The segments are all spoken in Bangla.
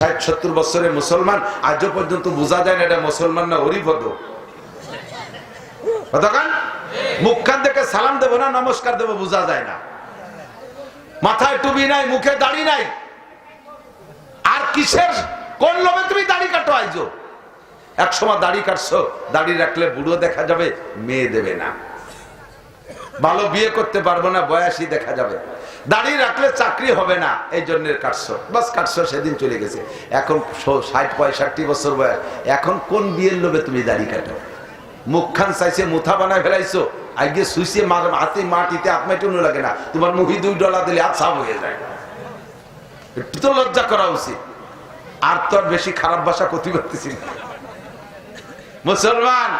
60-70 বছরের মুসলমান, আজও পর্যন্ত বোঝা যায় না এটা মুসলমান না হরিপদ। কতক্ষণ মুখ খান দেখে সালাম দেবো না নমস্কার দেবো বোঝা যায় না। মাথায় টুপি নাই, মুখে দাড়ি নাই, আর কিসের কোন লোভে তুমি দাড়ি কাটো? আইজো এক সময় দাড়ি কাটছো, দাড়ি রাখলে বুড়ো দেখা যাবে, মেয়ে দেবে না, ভালো বিয়ে করতে পারবো না, বয়সী দেখা যাবে, দাড়ি রাখলে চাকরি হবে না, এই জন্য কাটছো, বাস কাটছো, সেদিন চলে গেছে। এখন 60-65 বছর বয়স, এখন কোন বিয়ের লোভে তুমি দাড়ি কাটো? মুখখান চাইছে মুথা বানায় ফেলাইছো, আগে শুইছে হাতে মাটিতে আত্মাইটুনো লাগে না, তোমার মুখে $2 দিলে হাত সাফ হয়ে যায়। একটু তো লজ্জা করা উচিত। আর তো বেশি খারাপ ভাষা ক্ষতি করতেছি না। মুসলমান,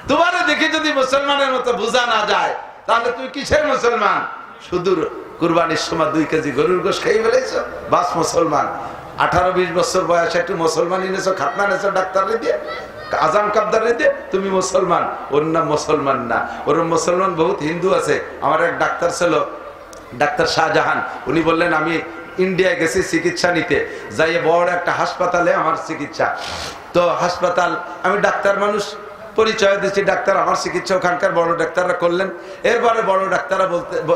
তোমার দেখে যদি মুসলমানের মতো বোঝা না যায়, তাহলে তুমি কিসের মুসলমান? শুধু কুরবানির সময় 2 কেজি গরুর গোশ খেয়ে ফেলেছো, বাস মুসলমান। 18-20 বছর বয়সে একটু মুসলমান এনেছো, খাতনা এনেছো ডাক্তারে দিয়ে, আজান কাবদারে দিয়ে, তুমি মুসলমান। ওর নাম মুসলমান না, ওর মুসলমান বহুত হিন্দু আছে। আমার এক ডাক্তার ছিল, ডাক্তার শাহজাহান, উনি বললেন আমি ইন্ডিয়া গেছি চিকিৎসা নিতে, যাইয়ে বড় একটা হাসপাতালে আমার চিকিৎসা। তো হাসপাতাল, আমি ডাক্তার মানুষ, পরিচয় দিচ্ছি ডাক্তার, আমার চিকিৎসা ওখানকার বড় ডাক্তাররা করলেন। এরপরে বড় ডাক্তাররা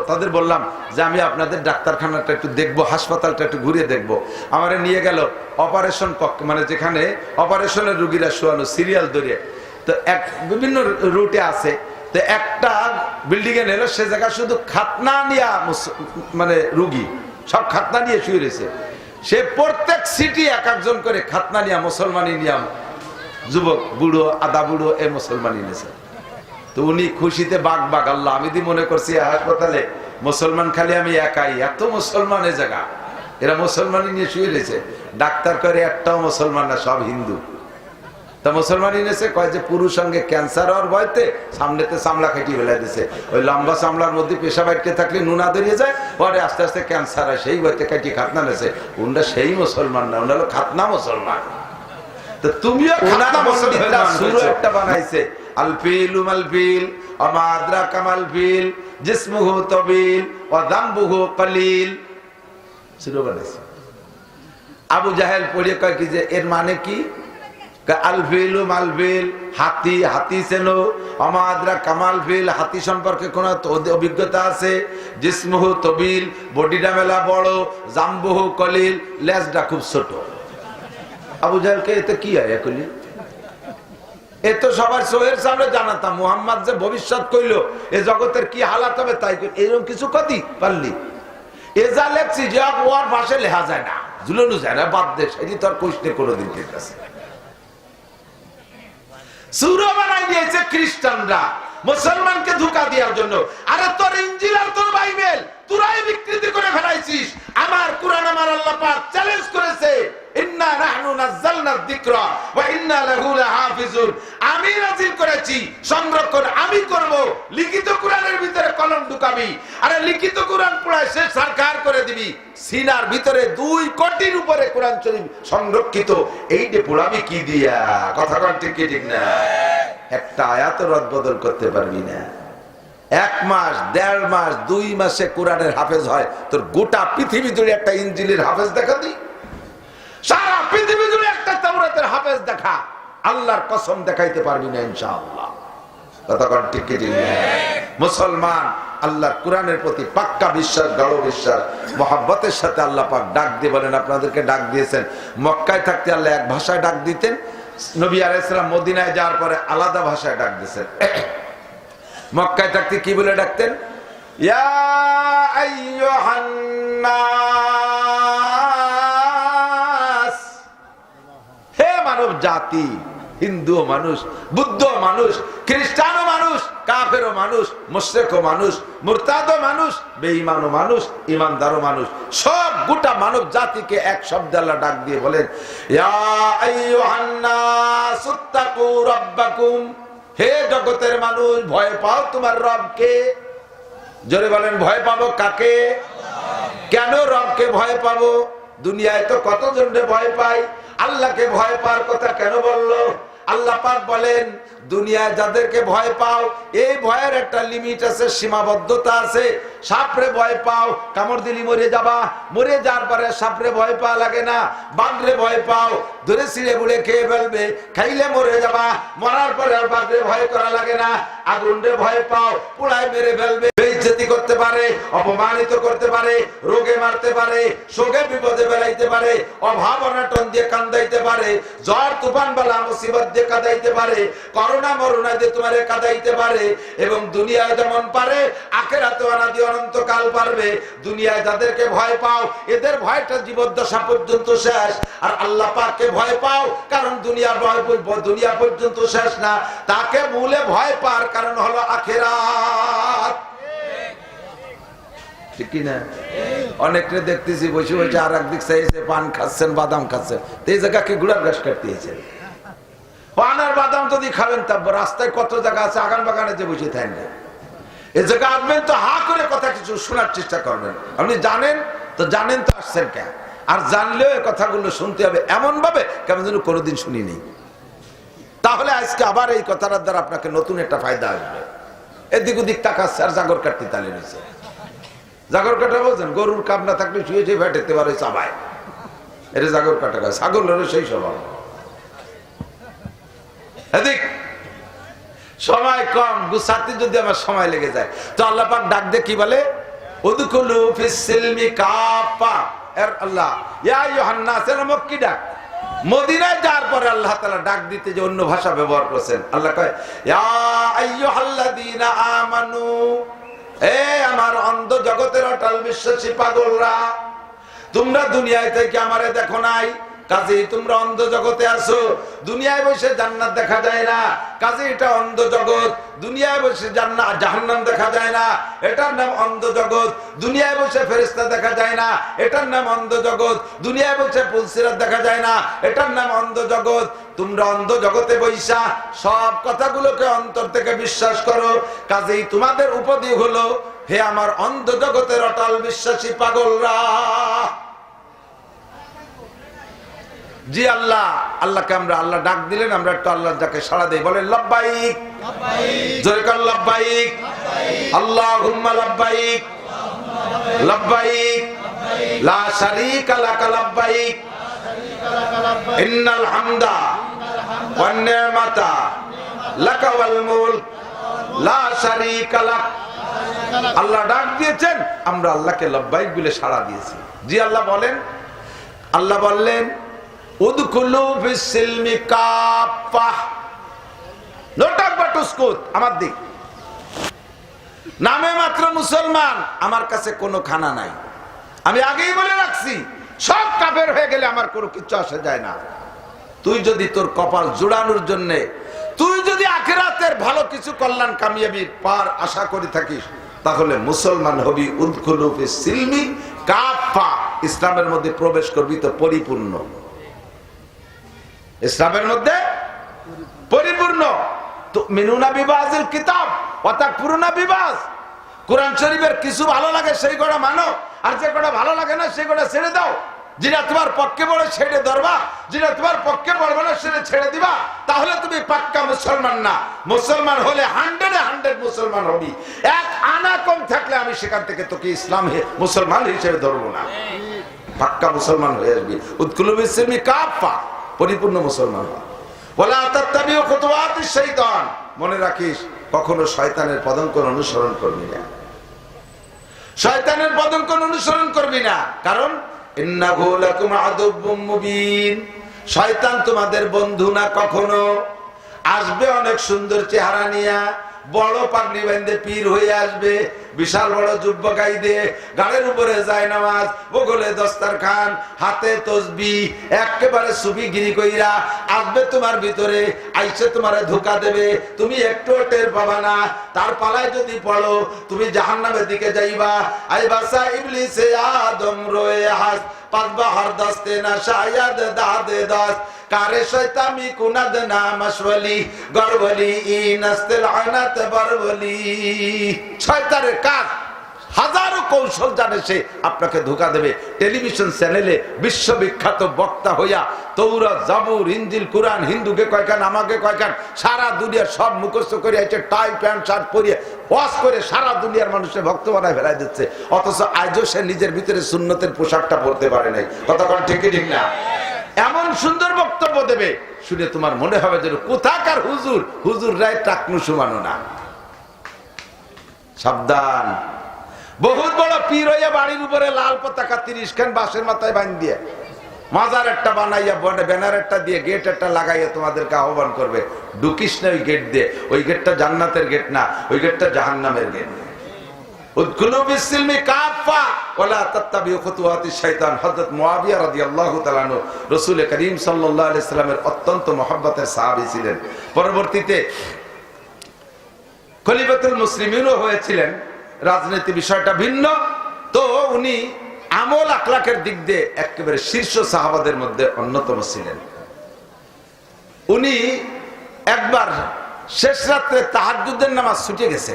তাদের বললাম যে আমি আপনাদের ডাক্তারখানাটা একটু দেখবো, হাসপাতালটা একটু ঘুরিয়ে দেখবো। আমারে নিয়ে গেল অপারেশন কক্ষ, মানে যেখানে অপারেশনের রুগীরা শোয়ানো, সিরিয়াল ধরে। তো বিভিন্ন রুটে আছে, তো একটা বিল্ডিং এ নিল, সে জায়গা শুধু খাতনা নিয়া মানে রুগী সব খাতনা নিয়ে শুয়ে রয়েছে। সে প্রত্যেক সিটি এক একজন করে খাতনা নিয়া মুসলমানি নিয়াম, যুবক বুড়ো আদা বুড়ো এ মুসলমানি নিয়েছে। তো উনি খুশিতে বাগ বাগ, আল্লাহ আমি দি মনে করছি হাসপাতালে মুসলমান খালি আমি একাই, এত মুসলমানের জায়গা, এরা মুসলমানি নিয়ে শুয়ে রয়েছে। ডাক্তার করে একটাও মুসলমান না, সব হিন্দু। তা মুসলমানই নিয়েছে, কয় যে পুরুষ সঙ্গে ক্যান্সার হওয়ার ভয়তে সামনেতে চামড়া খাটিয়ে ফেলে দিছে, ওই লম্বা চামড়ার মধ্যে পেশাব আটকে থাকলে নুনা দাঁড়িয়ে যায়, পরে আস্তে আস্তে ক্যান্সার হয়, সেই ভয়তে কাটিয়ে খাতনা নিয়েছে। উনরা সেই মুসলমান না, উনরা হলো খাতনা মুসলমান। তো তুমিও খাতনা মুসলমান একটা বানাইছে, আলফিল মালফিল ওমা আদরাকা মালফিল জিসমুহু তাবিল ওয়া যামবুহু কলিল, শুরু বানাইছে। আবু জাহেল পড়ে কয় কি যে এর মানে কি? আলফিল মালফিল, হাতি, হাতি চেনো, আমাদরা কামাল ফিল, হাতি সম্পর্কে কোন অভিজ্ঞতা আছে? জিসমুহু তবিল, বডিটা মেলা বড়, জামবুহু কলিল, লেজটা খুব ছোট। আবু জাহেলকে এতে কি হয় কলি? এ তো সবার চোখের সামনে জানাতাম, মুহাম্মদ যে ভবিষ্যৎ কইলো এ জগতের কি হালাত হবে তাই এরকম কিছু কতি পারলি? এ যা লেখছি যে ওর পাশে লেখা যায় না, ঝুলানো যায় না, বাদ দে, সেটি তোর কোষ্ঠে কোনোদিন ঠিক আছে। সূরা বানাই দিয়েছে খ্রিস্টানরা মুসলমানকে ধোঁকা দেওয়ার জন্য। আরে তোর ইনজিল আর তোর বাইবেল তোরাই বিকৃতি করে ফেলাইছিস। আমার কুরআন আমার আল্লাহ পাক চ্যালেঞ্জ করেছে, ইন্না নাহনু নাযালনা যিকরা ওয়া ইন্না লাহু লাহাফিজুন। আমি নাযিল করেছি, সংরক্ষণ আমি করব। লিখিত কুরআনের ভিতরে কলম ঢুকাবি, আরে লিখিত কুরআন পড়ায় সে সরকার করে দিবি। সিনার ভিতরে 2 কোটির উপরে কুরআন শরীফ সংরক্ষিত, এইটা পড়াবি কি দিয়া? কথা কোন ঠিক কি ঠিক না? একটা আয়াত রদ বদল করতে পারবি না। 1 মাস 1.5 মাস 2 মাসে কোরআনের হাফেজ হয়, তোর গোটা পৃথিবী জুড়ে একটা ইনজিলের হাফেজ দেখা দি, সারা পৃথিবী জুড়ে একটা তাওরাতের হাফেজ দেখা, আল্লাহর কসম দেখাইতে পারবি না ইনশাআল্লাহ। কথা কোন ঠিক কি ঠিক না? মুসলমান আল্লাহর কোরআনের প্রতি পাক্কা বিশ্বাস, গাঢ় বিশ্বাস, মহব্বতের সাথে আল্লাহ পাক ডাক দিয়ে বলেন, আপনাদেরকে ডাক দিয়েছেন। মক্কায় থাকতে আল্লাহ এক ভাষায় ডাক দিতেন, নবী আলাইহিস সালাম মদিনায় যাওয়ার পরে আলাদা ভাষায় ডাক দিয়েছেন। মক্কায় থাকতে কি বলে ডাকতেন? ইয়া আইয়ুহান নাস, হে মানব জাতি। হিন্দু মানুষ, বুদ্ধ মানুষ, খ্রিস্টানও মানুষ, কাফেরও মানুষ, মুশরিকও মানুষ, মুরতাদও মানুষ, বেঈমানও মানুষ, ঈমানদারও মানুষ, সব গোটা মানব জাতিকে এক শব্দে আল্লাহ ডাক দিয়ে বলেন, ইয়া আইয়ুহান নাস ইত্তাকু রাব্বাকুম, হে জগতের মানুষ ভয় পাও তোমার রবকে। জোরে বলেন, ভয় পাবো কাকে? কেন রবকে ভয় পাবো? দুনিয়ায় তো কতজনকে ভয় পাই, আল্লাহকে ভয় পাওয়ার কথা কেন বললো? আল্লাহ পাক বলেন দুনিয়ায় যাদেরকে ভয় পাও এই ভয়ের একটা লিমিট আছে, সীমাবদ্ধতা আছে। সাপরে ভয় পাও, কামড় দিলি মরে যাবা, মরে যাওয়ার পরে সাপরে ভয় পাওয়া লাগে না। বাঘরে ভয় পাও, ধরে ছিঁড়ে বুড়ে খেয়ে ফেলবে, খাইলে মরে যাবা, মরার পরে আর বাঘরে ভয় করা লাগে না। আগুনরে ভয় পাও, পোড়ায় মেরে ফেলবে, বেইজ্জতি করতে পারে, অপমানিত করতে পারে, রোগে মারতে পারে, শোকে বিপদে বেলাইতে পারে, অভাব অনাটন দিয়ে কান্দাইতে পারে, ঝড় তুফান বালা মুসিবত দিয়ে কাঁদাইতে পারে, করোনা মরুনা দিয়ে তোমারে কাঁদাইতে পারে। এবং দুনিয়ায় যেমন পারে আখিরাতেও অনাদি অনন্তকাল পারবে। দুনিয়ায় যাদেরকে ভয় পাও এদের ভয়টা জীবদ্দশা পর্যন্ত শেষ। আর আল্লাহ পাককে ভয় পাও কারণ দুনিয়ার ভয় দুনিয়া পর্যন্ত শেষ না, তাকে মূলে ভয় পাওয়ার কারণ হলো আখিরাত। ঠিক কি না? অনেকটা দেখতেছি বসে বসে আর একদিক চাইছে, পান খাচ্ছেন, বাদাম খাচ্ছেন, এই জায়গাকে গুড়ার ঘাস কাটতেছেন। পান আর বাদাম যদি খাবেন তা রাস্তায় কত জায়গা আছে, আগান বাগানে যে বসে থাকেন, এই জায়গা আসবেন তো হা করে কথা কিছু শোনার চেষ্টা করবেন। আপনি জানেন তো আসছেন কেন, আর জানলেও এই কথাগুলো শুনতে হবে এমন ভাবে কেমন যেন কোনোদিন শুনিনি। তাহলে আজকে আবার এই কথাটার দ্বারা আপনাকে নতুন একটা ফায়দা আসবে। এদিক ওদিক তাকাচ্ছে আর জাগর কাটতে তালে নিচ্ছে। জাগর কাটা বলছেন গরুর কাপ না থাকলে শুয়ে শুয়ে ফেটেতে পারে চাবায়, এটা জাগর কাটা গাছ, ছাগলেরও সেই স্বভাব। এদিক সময় কম, গুছাতে যদি আমার সময় লেগে যায় তো আল্লাহ পাক ডাক দিয়ে কি বলে, উদখুলু ফিস সিলমি কাফা। এর আল্লাহ ইয়া আইয়ুহান নাস, এর মক্কি ডাক। মদিনায় যাওয়ার পরে আল্লাহ তাআলা ডাক দিতে যে অন্য ভাষা ব্যবহার করেছেন। আল্লাহ কয় ইয়া আইয়ুহাল্লাযীনা আমানু, এ আমার অন্ধ জগতের অটল বিশ্বাসী পাগলরা, তোমরা দুনিয়ায় থেকে আমারে দেখো নাই, কাজেই তোমরা অন্ধ জগতে আছো। দুনিয়ায় বসে জান্নাত দেখা যায় না, কাজে এটা অন্ধ জগৎ। দুনিয়ায় বসে জান্নাত জাহান্নাম দেখা যায় না, এটার নাম অন্ধ জগৎ। দুনিয়ায় বসে ফেরেশতা দেখা যায় না, এটার নাম অন্ধ জগৎ। দুনিয়ায় বসে পুলসিরাত দেখা যায় না, এটার নাম অন্ধ জগৎ। তোমরা অন্ধ জগতে বৈশা সব কথাগুলোকে অন্তর থেকে বিশ্বাস করো, কাজেই তোমাদের উপদেশ হলো হে আমার অন্ধ জগতের অটল বিশ্বাসী পাগলরা। জি আল্লাহ, আল্লাহকে আমরা আল্লাহ ডাক দিলেন, আমরা একটু আল্লাহ যাকে সাড়া দেই, বলেন লাব্বাইক, জোরে কর লাব্বাইক, আল্লাহুম্মা লাব্বাইক, লাব্বাইক লা শারীকা লাকা লাব্বাইক, ইন্নাল হামদা ওয়ান নি'মাতা লাকা ওয়াল মুলক লা শারীকা লাক। আল্লাহ ডাক দিয়েছেন, আমরা আল্লাহকে লাব্বাইক বলে সাড়া দিয়েছি। জি আল্লাহ বলেন, আল্লাহ বললেন উদখুলু ফিস সিলমি কাফা, নো টক বাট উস্কুত, আমার দিক নামে মাত্র মুসলমান, আমার কাছে কোনো খানা নাই। আমি আগেই বলে রাখছি সব কাফের হয়ে গেলে আমার কোনো কিছু আসে যায় না। তুই যদি তোর কপাল জোড়ানোর জন্য, তুই যদি আখিরাতের ভালো কিছু কল্যাণ কামিয়াবির পার আশা করে থাকিস, তাহলে মুসলমান হবি। উদখুলু ফিস সিলমি কাফা, ইসলামের মধ্যে প্রবেশ করবি তো পরিপূর্ণ, ইসলামের মধ্যে পরিপূর্ণ। তুমিনুনা বিবাযিল কিতাব ওয়া তাকফুরুনা বিবায। কোরআন শরীফের কিছু ভালো লাগে সেই কটা মানো, আর যে কটা ভালো লাগে না সেই কটা ছেড়ে দাও। যেটা তোমার পক্ষে পড়ে ছেড়ে ধরবা, যেটা তোমার পক্ষে পড়বে না সেটা ছেড়ে দিবা, তাহলে তুমি পাক্কা মুসলমান না। মুসলমান হলে 100 মুসলমান হবি। এক আনা কম থাকলে আমি সেখান থেকে তোকে ইসলাম মুসলমান হিসেবে ধরবো না। পাক্কা মুসলমান হয়ে আসবি। উদখুলু ফিস সিলমি কাফা, পরিপূর্ণ মুসলমান হওয়া। ওয়ালা তাত্তাবিউ খুতুওয়াতিশ শাইতান, মনে রাখিস কখনো শয়তানের পদঙ্কন অনুসরণ করবি না, শয়তানের পদঙ্কন অনুসরণ করবি না। কারণ ইন্নাহু লাকুম আদুউম মুবিন, শয়তান তোমাদের বন্ধু না কখনো। আসবে অনেক সুন্দর চেহারা নিয়ে, বড় পাগড়ি বেঁধে পীর হয়ে আসবে, বিশাল বড় জুব্বা গাই দিয়ে, গাড়ির উপরে যায় নামাজ, বগলে দস্তারখান, হাতে তসবিহ, একেবারে সুফিগিরি কইরা আসবে তোমার ভিতরে, আইসে তোমারে ধোঁকা দেবে, তুমি একটু টের পাবা না। তার পালায় যদি পড়ো তুমি জাহান্নামের দিকে যাইবা। আই বাসা ইবলিসে আদম রয়ে হাস, পাঁচ বাহার দস্তে না শায়াদ দাদে দস, কারে শয়তামি কুনাদ নামশওয়ালি গরবলি ইনাস্তিল আনাত বরবলি। শয়তানের কাজ হাজারো কৌশল জানে সে আপনাকে ধোঁকা দেবে। টেলিভিশন চ্যানেলে বিশ্ববিখ্যাত বক্তা হইয়া তৌরাত, জাবুর, ইনজিল, কুরআন হিন্দুকে কয়খান আমাকে কয়খান সারা দুনিয়ার সব মুখস্থ করে আছে, টাই প্যান্ট শার্ট পরিয়ে ওয়াজ করে সারা দুনিয়ার মানুষের ভক্ত বানায় ফেলাই দিচ্ছে। অথচ আজও সে নিজের ভিতরে সুন্নতের পোশাকটা পরতে পারে নাই। কথা কোন ঠিক ঠিক না? এমন সুন্দর বক্তব্য দেবে, শুনে তোমার মনে হবে যে কোথাকার হুজুর, হুজুর রায় টাকনু সুমানো না। সাবধান। বহুত বড় পীর হইয়া বাড়ির উপরে লাল পতাকা 30 খান বাঁশের মাথায় বাঁধ দিয়ে মাজার একটা বানাইয়া ব্যানার একটা দিয়ে গেট একটা লাগাইয়া তোমাদেরকে আহ্বান করবে, ঢুকিস না ওই গেট দিয়ে। ওই গেটটা জান্নাতের গেট না, ওই গেটটা জাহান্নামের গেট। উদখুলু বিসসিলমি কাফা ওয়ালা তাত্তাবিউ খুতুওয়াতিশ শাইতান। হযরত মুআবিয়া রাদিয়াল্লাহু তাআলা আনহু রাসূল করিম সাল্লাল্লাহু আলাইহি সাল্লামের অত্যন্ত মহব্বতের সাহাবী ছিলেন। পরবর্তীতে খলিফাতুল মুসলিমিনও হয়েছিলেন। রাজনীতি বিষয়টা ভিন্ন, তো উনি আমল আখলাকের দিক দিয়ে একেবারে শীর্ষ সাহাবাদের মধ্যে অন্যতম ছিলেন। উনি একবার শেষ রাত্রে তাহাজ্জুদের নামাজ ছুটে গেছে।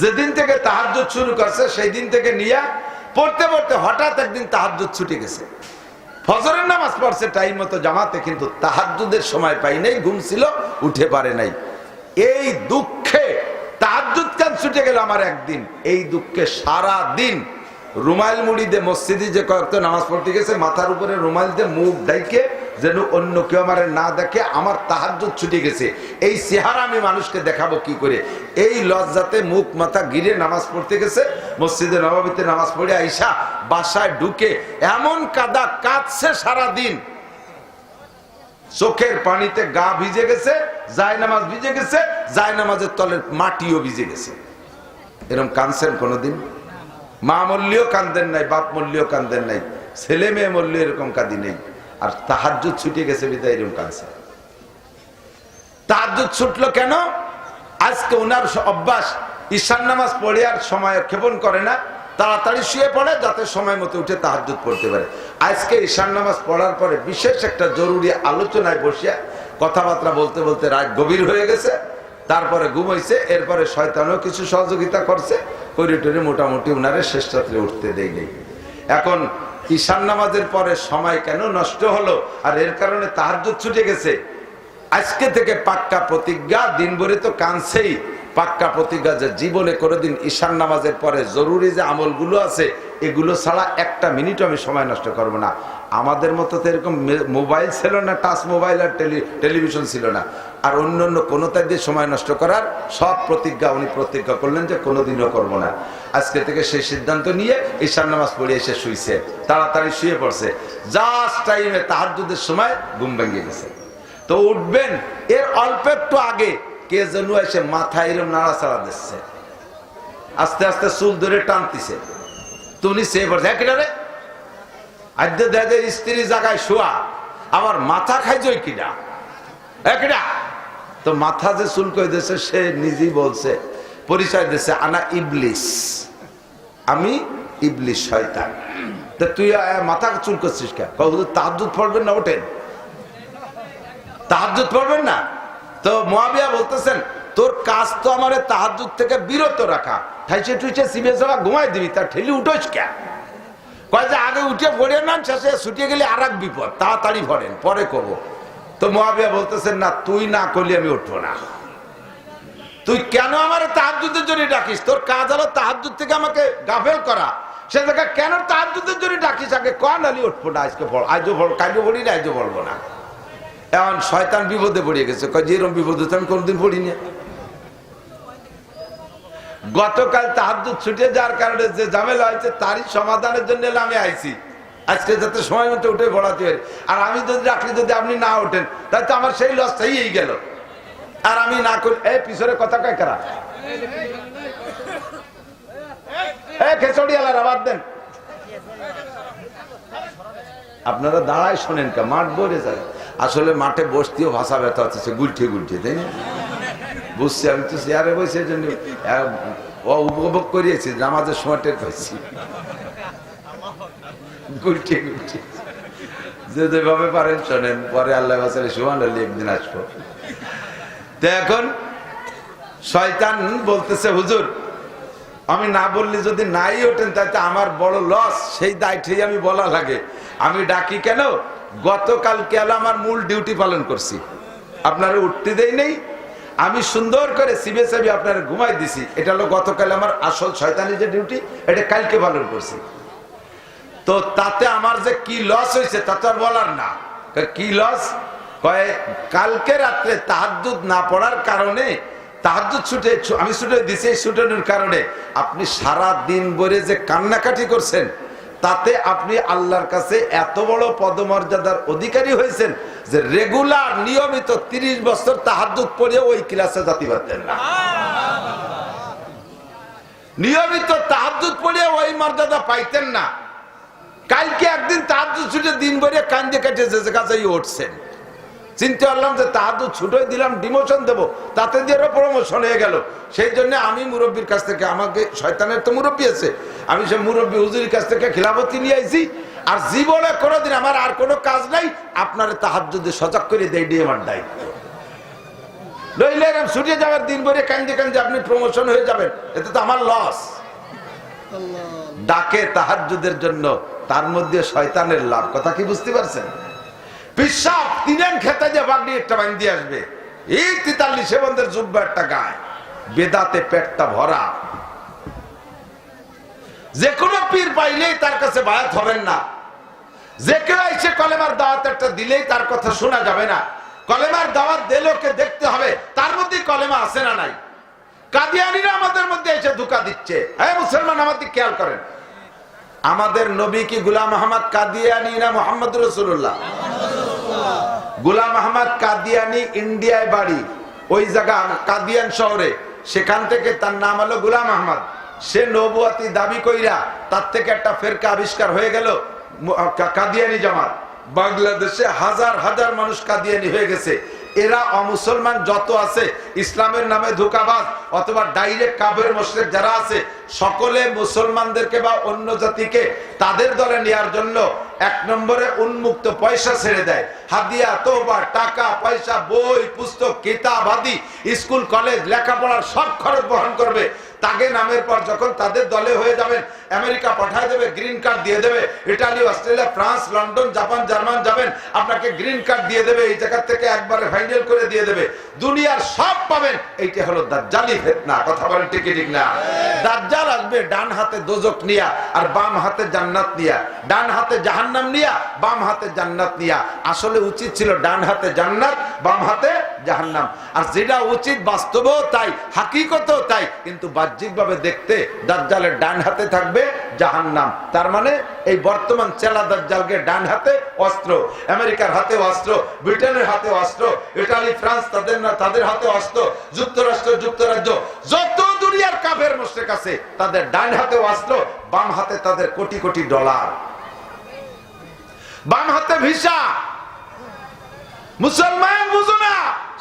যেদিন থেকে তাহাজ্জুদ শুরু করছে সেই দিন থেকে নিয়ে পড়তে পড়তে হঠাৎ একদিন তাহাজ্জুদ ছুটে গেছে। ফজরের নামাজ পড়ছে টাইম মতো জামাতে, কিন্তু তাহাজ্জুদের সময় পাই নাই, ঘুম ছিল, উঠে পারে নাই। এই দুঃখে তাহাজ্জুদ কেন ছুটে গেল আমার একদিন, এই দুঃখে সারা দিন রুমাইল মুড়ি দিয়ে মসজিদে যে কয়েকটা নামাজ পড়তে গেছে মাথার উপরে রুমাইল দিয়ে মুখ ঢাইকে যেন অন্য কেউ আমার না দেখে, আমার তাহাজ্জুদ ছুটে গেছে। এই চেহারা আমি মানুষকে দেখাবো কি করে? এই লজ্জাতে মুখ মাথা গিরে নামাজ পড়তে গেছে। মসজিদে নববীতে নামাজ পড়ে আইসা বাসায় ঢুকে এমন কাদা কাঁদছে সারা দিন, চোখের পানিতে গা ভিজে গেছে, জায়নামাজ ভিজে গেছে, জায়নামাজের তলের মাটিও ভিজে গেছে। এরকম কাঁদছেন কোনোদিন? মা মল্লিও কান্দেন নাই, বাপ মল্লিও কান্দেন নাই, ছেলে মেয়ে মল্লিও এরকম কাঁদি নেই। আর তাহাজ্জুদ ছুটে গেছে বিদায় এরকম কাঁদছে। তাহাজ্জুদ ছুটলো কেন? আজকে ওনার অভ্যাস, ঈশান নামাজ পড়ে আর সময় ক্ষেপণ করে না, তাড়াতাড়ি শুয়ে পড়ে যাতে সময় মতো উঠে তাহাজ্জুদ পড়তে পারে। আজকে ঈশান নামাজ পড়ার পরে বিশেষ একটা জরুরি আলোচনায় বসিয়া কথাবার্তা বলতে বলতে রাত গভীর হয়ে গেছে। তারপরে ঘুমাইছে। এরপরে শয়তানও কিছু সহযোগিতা করছে, করিডোরে মোটামুটি উনারে শেষ রাত্রে উঠতে দেয় নেই। এখন ঈশান নামাজের পরে সময় কেন নষ্ট হলো, আর এর কারণে তাহাজ্জুদ ছুটে গেছে। আজকে থেকে পাক্কা প্রতিজ্ঞা, দিন ভরে তো কাঁদছেই, পাক্কা প্রতিজ্ঞা যে জীবনে কোনোদিন ঈশান নামাজের পরে জরুরি যে আমলগুলো আছে এগুলো ছাড়া একটা মিনিট আমি সময় নষ্ট করব না। আমাদের মতো তো এরকম মোবাইল ছিল না, টাচ মোবাইল আর টেলিভিশন ছিল না, আর অন্য অন্য কোনো তাই দিয়ে সময় নষ্ট করার সব প্রতিজ্ঞা উনি প্রতিজ্ঞা করলেন যে কোনোদিনও করব না। আজকে থেকে সেই সিদ্ধান্ত নিয়ে ঈশান নামাজ পড়ে এসে শুইছে, তাড়াতাড়ি শুয়ে পড়ছে। জাস্ট টাইমে তাহাজ্জুদের সময় ঘুম ভেঙে গেছে। তো উঠবেন এর অল্প একটু আগে কে যেন এসে মাথায় এরকম নাড়াচাড়া দিচ্ছে, আস্তে আস্তে চুল ধরে টানতিছে। তুমি সে পড়ছে একেবারে আদ্য দেখে স্ত্রী জায়গায় শোয়া, আমার মাথা খাইছই কিনা একটা। তো মাথা যে চুল করে দিয়েছে সে নিজেই বলছে, পরিচয় দিচ্ছে, আনা ইবলিস, আমি ইবলিস শয়তান। তো তুই মাথা চুল করছিস কেন? তাহাজ্জুদ পড়বেন না, ওঠেন তাহাজ্জুদ পড়বেন না। তো মুআবিয়া বলতেছেন, তোর কাজ তো আমার তাহাজ্জুদ থেকে বিরত রাখা, ঠাইছে টুইছে সিবে যাওয়া ঘুমাই দিবি, তার ঠেলি উঠোস কে? কয় যে আগে উঠে পড়ে না, শেষে ছুটিয়ে গেলে আর এক বিপদ, তাড়াতাড়ি ভরেন পরে করবো। তো মুআবিয়া বলতেছেন, না তুই না করলে আমি উঠবো না। তুই কেন আমার তাহাজ্জুদের জন্য ডাকিস? তোর কাজ হলো তাহাজ্জুদ থেকে আমাকে গাফেল করা, সে জায়গায় কেন তাহাজ্জুদের জন্য ডাকিস? আগে কন আলি উঠবো না, আজকে পড়, আজও পড়, কালও পড়ি না, আজও পড়বো না। এখন শয়তান বিপদে পড়িয়ে গেছে, কয় যে এরকম বিপদ হচ্ছে আমি কোনদিন পড়িনি। গতকাল তাহাজ্জুদ ছুটে যাওয়ার কারণে যে ঝামেলা হয়েছে তারই সমাধানের জন্য আমি আইছি আজকে, যাতে সময় মতো উঠে পড়াতে পারি। আর আমি যদি রাখি, যদি আপনি না ওঠেন তাই তো আমার সেই লস হয়েই গেল। আর আমি না করি, এই পিছনে কথা কয় কারা? খেচড়ি আলার আবার দেন। আপনারা দাঁড়ায় শোনেন কা, মাঠ ভরে যায়। আসলে মাঠে বসতেও ভাষা ব্যথা হচ্ছে, গুলঠে গুলঠে, তাই না? বুঝছি, আমি তো চেয়ারে বসে জন্য উপভোগ করিয়েছি, নামাজের সময় টের পাইছি গুলঠে গুলঠে। যেভাবে পারেন শোনেন, পরে আল্লাহ বাসালে সুবহান আল্লাহ একদিন আসবো। তো এখন শয়তান বলতেছে, হুজুর আমি না বললে যদি নাই ওঠেন তাতে আমার বড় লস, সেই দায়িত্বেই আমি বলা লাগে। আমি ডাকি কেন, গতকালকে আমার মূল ডিউটি পালন করছি, আপনারা উঠতে দেই নেই, আমি সুন্দর করে সিবে সাবি আপনারা ঘুমাই দিছি। এটা হলো গতকাল আমার আসল শয়তানি যে ডিউটি, এটা কালকে পালন করছি। তো তাতে আমার যে কি লস হয়েছে তা তো আর বলার না। কি লস কয়, কালকে রাত্রে তাহাজ্জুদ না পড়ার কারণে, তাহাজ্জুদ ছুটে আমি ছুটে দিছি, এই ছুটানোর কারণে আপনি সারা দিন ভরে যে কান্নাকাটি করছেন, তাতে আপনি আল্লাহর কাছে এত বড় পদমর্যাদার অধিকারী হয়েছেন যে রেগুলার নিয়মিত 30 বছর তাহাজ্জুদ পড়ে ওই ক্লাসে জাতি পারতেন না। নিয়মিত তাহাজ্জুদ পড়ে ওই মর্যাদা পাইতেন না। কালকে একদিন তাহাজ্জুদ ছুটে দিন ভরে কান্দে কাটিয়েছে, যে কাছেই উঠছেন। চিন্তা করলাম যে তাহাজ্জুদ ছুটে দিলাম, ডিমোশন দেবো, তাতে দিয়ে প্রমোশন হয়ে গেল। সেই জন্য আমি মুরব্বীর কাছ থেকে, আমাকে শয়তানের তো মুরব্বী আছে, আমি সে মুরব্বী হুজুরের কাছ থেকে খিলাফতি নিয়ে আইছি। আর জীবনে কোনোদিন আমার আর কোনো কাজ নাই, আপনার তাহাজ্জুদে সজাগ করে দেয় দিয়ে আমার দায়িত্ব। নইলে এরকম ছুটে যাবার দিন ভরে কান্দে কান্দে আপনি প্রমোশন হয়ে যাবেন, এতে তো আমার লস। ডাকে তাহাজ্জুদের জন্য, তার মধ্যে শয়তানের লাভ। কথা কি বুঝতে পারছেন? পিসাব তিনেন খেতে যে বাগড়ি একটা বান্ধি আসবে, এই 43 বন্ধের জুব্বা একটা গায়, বেদাতে পেটটা ভরা। যে কোনো পীর পাইলেই তার কাছে বায়াত হবেন না। যে কেউ এসে কলেমার দাওয়াত একটা দিলেই তার কথা শোনা যাবে না। কলেমার দাওয়াত দিলেওকে দেখতে হবে তার মধ্যে কলেমা আছে না নাই। কাদিয়ানীরা আমাদের মধ্যে এসে ধোঁকা দিচ্ছে। হ্যাঁ মুসলমান, আমাদের খেয়াল করেন, আমাদের নবী কি গোলাম আহমদ কাদিয়ানী না মুহাম্মদ রাসূলুল্লাহ? গোলাম আহমদ কাদিয়ানী ইন্ডিয়ায় বাড়ি, ওই জায়গা কাদিয়ান শহরে, সেখান থেকে তার নাম হলো গোলাম আহমদ। সে নবুয়তি দাবি কইরা তার থেকে একটা ফেরকা আবিষ্কার হয়ে গেল কাদিয়ানী জামাত। বাংলাদেশে হাজার হাজার মানুষ কাদিয়ানী হয়ে গেছে। এরা অমুসলমান যত আছে, ইসলামের নামে ধোঁকাবাজ অথবা ডাইরেক্ট কাফের মুশরিক যারা আছে, সকলে মুসলমানদেরকে বা অন্য জাতিকে তাদের দলে নেওয়ার জন্য এক নম্বরে উন্মুক্ত পয়সা ছেড়ে দেয়। হাদিয়া, তোবা, টাকা পয়সা, বই পুস্তক, কিতাব আদি, স্কুল কলেজ লেখাপড়ার সব খরচ বহন করবে। তাকে নামের পর যখন তাদের দলে হয়ে যাবেন, আমেরিকা পাঠায় দেবে, গ্রিন কার্ড দিয়ে দেবে। Italy, Australia, France, London, Japan, German যাবেন, আপনাকে গ্রিন কার্ড দিয়ে দেবে, এই জায়গা থেকে একবারে ফাইনাল করে দিয়ে দেবে, দুনিয়ার সব পাবেন। এইটা হলো দাজ্জালি ফিতনা। কথা বলেন ঠিক ঠিক না? দাজ্জাল আসবে ডান হাতে দোজক নিয়া আর বাম হাতে জান্নাত নিয়া, ডান হাতে জাহান্নাম নিয়া বাম হাতে জান্নাত নিয়া। আসলে উচিত ছিল ডান হাতে জান্নাত বাম হাতে জাহান্নাম। আর যেটা উচিত বাস্তবেও তাই, হাকিকতেও তাই, কিন্তু বাহ্যিকভাবে দেখতে দাজ্জালের ডান হাতে থাকবে জাহান্নাম। তার মানে এই বর্তমান চেলা দাজ্জালকে ডান হাতে অস্ত্র, আমেরিকার হাতে অস্ত্র, ব্রিটেনের হাতে অস্ত্র, ইটালি, ফ্রান্স তাদের হাতে অস্ত্র, যুক্তরাষ্ট্র, যুক্তরাজ্য, যত দুনিয়ার কাফের মুশরিক আছে তাদের ডান হাতে অস্ত্র, বাম হাতে তাদের কোটি কোটি ডলার, বাম হাতে ভিসা। মুসলমান বুঝো না,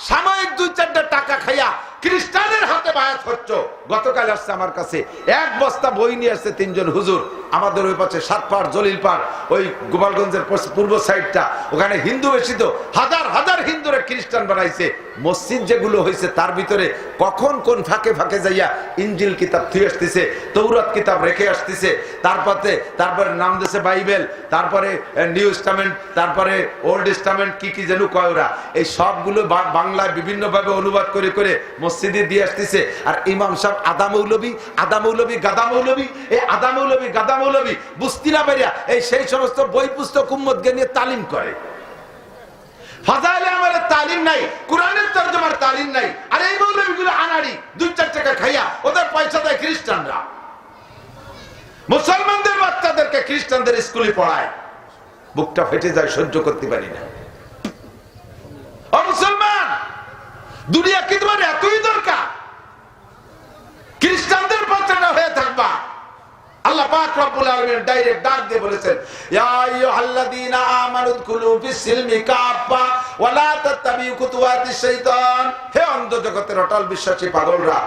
সাময়িক 2-4টা টাকা খাইয়া খ্রিস্টানের হাতে বায়াত হচ্ছ। গতকাল আসছে আমার কাছে এক বস্তা বই নিয়ে আসছে 3 জন হুজুর। আমাদের ওই পাশে সাতপাড়, জলিলপাড়, ওই গোপালগঞ্জের পূর্ব সাইডটা, ওখানে হিন্দু বেশি, তো হাজার হাজার হিন্দুরা খ্রিস্টান বানাইছে। মসজিদ যেগুলো হয়েছে তার ভিতরে কখন কোন ফাঁকে ফাঁকে যাইয়া ইনজিল কিতাব থুয়ে আসতেছে, তৌরাত কিতাব রেখে আসতেছে, তারপরে নাম দিয়েছে বাইবেল, তারপরে নিউ টেস্টামেন্ট, তারপরে ওল্ড টেস্টামেন্ট, কি কি যেন কয় ওরা। এই সবগুলো বাংলায় বিভিন্ন ভাবে অনুবাদ করে করে মসজিদে দিয়ে আসতেছে। আর ইমাম সাহেব আদা মৌলবী, গাদা মৌলবী, এই আদা মৌলবী গাদা মৌলবী বুঝতে না পারিয়া এই সেই সমস্ত বই পুস্তক উম্মতকে নিয়ে তালিম করে। ফাজাইলে আমাদের তালিম নাই, কোরআনের তরজমার তালিম নাই। আর এই মৌলবীগুলো আনাড়ি, 2-4 টাকা খাইয়া ওদের পয়সা দেয় খ্রিস্টানরা। মুসলমানদের বাচ্চাদেরকে খ্রিস্টানদের স্কুলে পড়ায়। বুকটা ফেটে যায়, সহ্য করতে পারি না। ও মুসলমান, দুনিয়া কি তোমার এতই দরকার? খ্রিস্টানদের বাচ্চাটা হয়ে থাকবা। আল্লাহ পাক রব্বুল আলামিন ডাইরেক্ট ডাক দিয়ে বলেছেন, ইয়া আইয়ুহাল্লাযীনা আমানু দুখুলু ফিস-সিলমি কাফা ওয়া লা তাত্তাবিউ খুতুওয়াতিশ শাইতান। হে অন্ধ জগতের অটল বিশ্বাসী পাগলরা,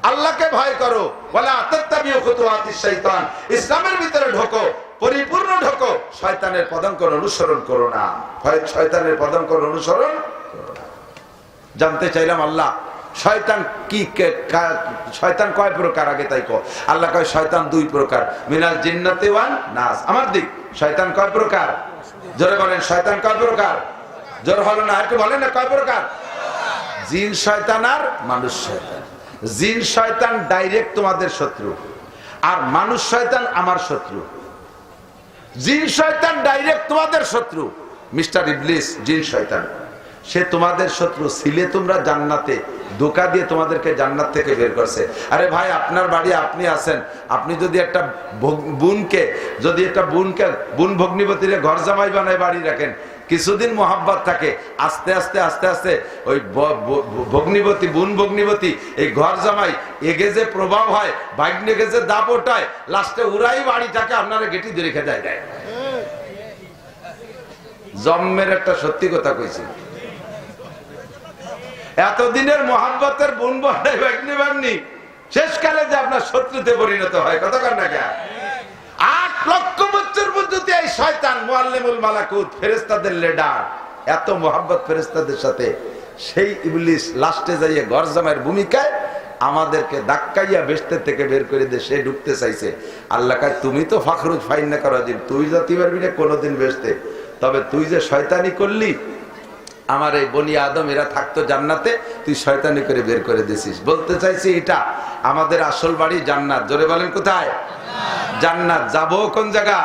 আল্লাহকে ভয় করো। ওয়া লা তাত্তাবিউ খুতুওয়াতিশ শাইতান, ইসলামের ভিতরে ঢোকো, পরিপূর্ণ ঢোকো, শয়তানের পদাঙ্ক অনুসরণ করো না। শয়তানের পদাঙ্ক অনুসরণ করো না। জানতে চাইলাম আল্লাহ শয়তান কি শয়তান কয় প্রকার আগে তাই কো? আল্লাহ কয় শয়তান দুই প্রকার, মিনাল জিন্নাতি ওয়ান নাস। আমার দিক শয়তান কয় প্রকার? জোরে বলেন শয়তান কয় প্রকার? জোর হলো না, একটু বলেন না কয় প্রকার? জিন শয়তান আর মানুষ শয়তান। জিন শয়তান ডাইরেক্ট তোমাদের শত্রু, আর মানুষ শয়তান আমার শত্রু। জিন শয়তান ডাইরেক্ট তোমাদের শত্রু। মিস্টার ইবলিস জিন শয়তান, সে তোমাদের শত্রু ছিলে তোমরা জান্নাতে, ধোঁকা দিয়ে তোমাদেরকে জান্নাত থেকে বের করছে। আরে ভাই, আপনার বাড়ি আপনি আছেন, আপনি যদি একটা বোন ভগ্নিপতিরে ঘর জামাই বানায় বাড়ি রাখেন, কিছুদিন মোহাব্বত থাকে, আস্তে আস্তে আস্তে আস্তে ওই বোন ভগ্নিপতি এই ঘর জামাই এগে যে প্রভাব হয়, ভাগ্নেকে যে দাপ ওঠায়, লাস্টে উড়াই বাড়িটাকে আপনারা গেটি ধরে খেতে দেয়। জন্মের একটা সত্যি কথা কইছি। এতদিনের মোহাব্বতের বোন বানাই ভাগ্নি ভাগ্নি শেষকালে যে আপনার শত্রুতে পরিণত হয়, কথা কন না কেন? 8 লক্ষ বছর পর্যন্ত এই শয়তান মুআল্লিমুল মালাকুত, ফেরেশতাদের লিডার, এত মোহাব্বত ফেরেশতাদের সাথে, সেই ইবলিস লাস্টে যাইয়ে ঘর জামাইয়ের ভূমিকায় আমাদেরকে ধাক্কাইয়া বেহেশত থেকে বের করে দিয়ে সে ঢুকতে চাইছে। আল্লাহ কয় তুমি তো ফাখরুজ ফাইন্না করো, তুই যাতে পারবি না কোনোদিন বেহেশতে, তবে তুই যে শয়তানি করলি, আমার এই বনি আদম এরা থাকতো জান্নাতে, তুই শয়তানি করে বের করে দিছিস। বলতে চাইছি এটা আমাদের আসল বাড়ি জান্নাত। জোরে বলেন কোথায়? জান্নাত। যাবো কোন জায়গা?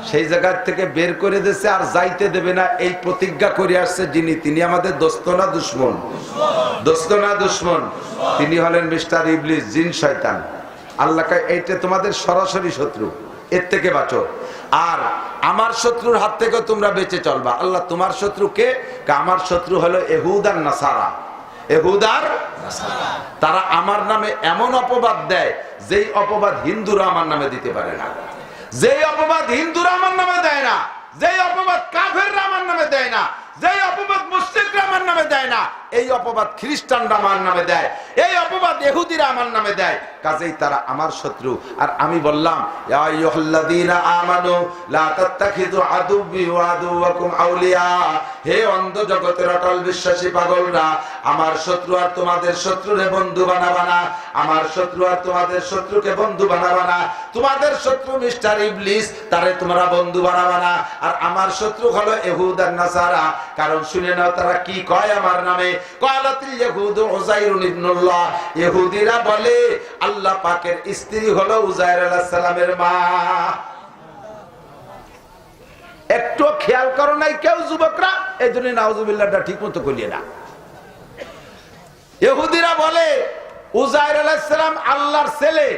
সেই জায়গা থেকে বের করে দিয়েছে, আর যাইতে দেবে না এই প্রতিজ্ঞা করে আসছে যিনি, তিনি আমাদের দোস্ত না দুশমন? দোস্ত না দুশমন? তিনি হলেন মিস্টার ইবলিস, জিন শয়তান। আল্লাহ কয় এইটা তোমাদের সরাসরি শত্রু, এর থেকে বাঁচো। আর আমার শত্রুর হাত থেকে তোমরা বেঁচে চলবা। আল্লাহ তোমার শত্রু কে? আমার শত্রু হলো ইহুদ আর নাসারা। ইহুদ আর তারা আমার নামে এমন অপবাদ দেয়, যেই অপবাদ হিন্দুরা আমার নামে দিতে পারে না, যেই অপবাদ হিন্দুরা আমার নামে দেয় না, যেই অপবাদ কাফেররা আমার নামে দেয় না, যেই অপবাদ মুশরিকরা আমার নামে দেয় না, এই অপবাদ খ্রিস্টানরা আমার নামে দেয়, এই অপবাদ ইহুদিরা আমার নামে দেয়। কাজেই তারা আমার শত্রু। আর আমি বললাম, ইয়া আইয়ুহাল্লাযীনা আমানু লা তাত্তাখিযু আদুব্বি ওয়া আদুওয়াকুম আউলিয়া, হে অন্ধ জগতের অটল বিশ্বাসী পাগলরা, আমার শত্রু আর তোমাদের শত্রুরে বন্ধু বানাবা না, আমার শত্রু আর তোমাদের শত্রুকে বন্ধু বানাবা না। তোমাদের শত্রু মিস্টার ইবলিস, তারে তোমরা বন্ধু বানাবা না। আর আমার শত্রু হলো ইহুদ আর নাসারা। কারণ শুনে নাও তারা কি কয় আমার নামে, ক্বালাতিল ইয়াহুদু উযাইরুন ইবনুল্লাহ, ইহুদিরা বলে আল্লাহ পাকের স্ত্রী হলো উযাইর আলাইহিস সালামের মা। একটু খেয়াল করো নাই কেউ যুবকরা? এইজন্য নাউজুবিল্লাহটা ঠিকমতো করিয়ে না। ইহুদিরা বলে উযাইর আলাইহিস সালাম আল্লাহর ছেলে,